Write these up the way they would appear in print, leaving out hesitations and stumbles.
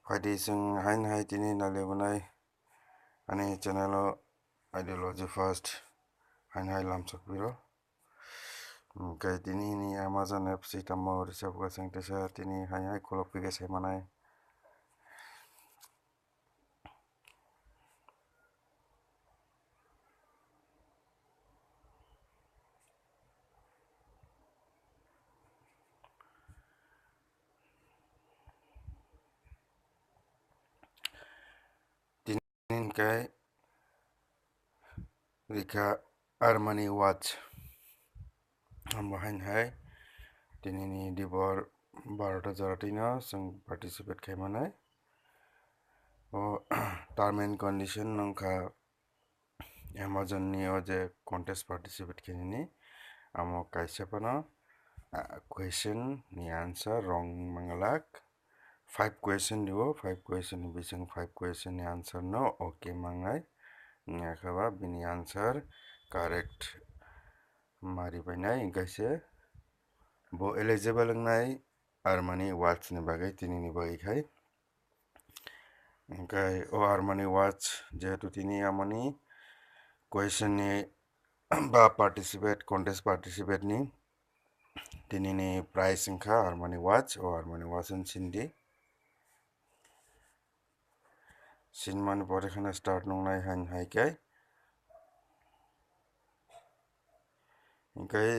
Friday sing hai tini nalebunai ani channel ideology first hai lamsak biro kai tini ni Amazon app si tamo reserve ka sing tesa tini hai kolok pige se manai tini kai rika Armani watch amo hai tini ni dibor 12টা জরাটিনা sing participate kai manai o term and condition nongka Amazon ni o je contest participate kini amo kaisa pano question ni answer wrong mangalak 5 question dibo 5 question ni bising 5 question ni answer no okay mangai ngakaba bini answer correct mari bainai ingkaise bo eligible ngai Armani watch ni bagai tini ni bagai khai ingkai o Armani watch jehetu tini amoni question ni ba participate contest participate ni tini ni prize ingka Armani watch o Armani watch in sindi sinman pore khana start nongnai hai kai ingkai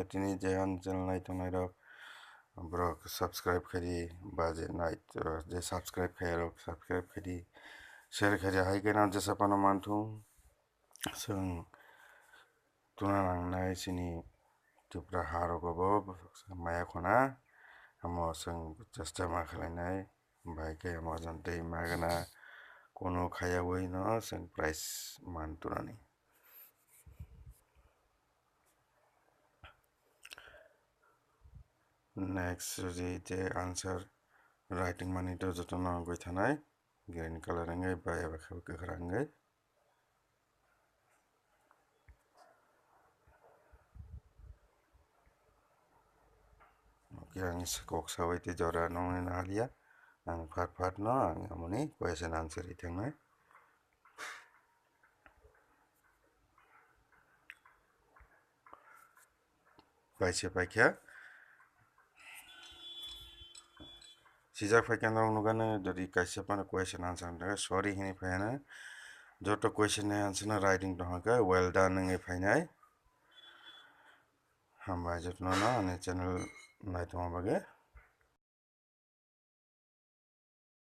tini jehan channel nai tongnai rok brok subscribe khari baje night je subscribe khai rok subscribe khari share khari hai kana jesa pano manthung sung tuna nangnai sini tupra harogobo maya khona amo sung chesta ma khlainai bai ke amo jantei magana kono khaya wai no sung price man tunani next je answer writing mani to jotono goi thanai green color ngai ba eba khawke khrangai yang kok sawai te jora nongni nalia ang phat no ang amoni question answer ithengnai paise paikha sijak paikha nong nugane jodi kaise pana question answer nda sorry hini phaina joto question ni answer na writing dohaka well done ngai phainai hamba jotno na ane channel nai tong bage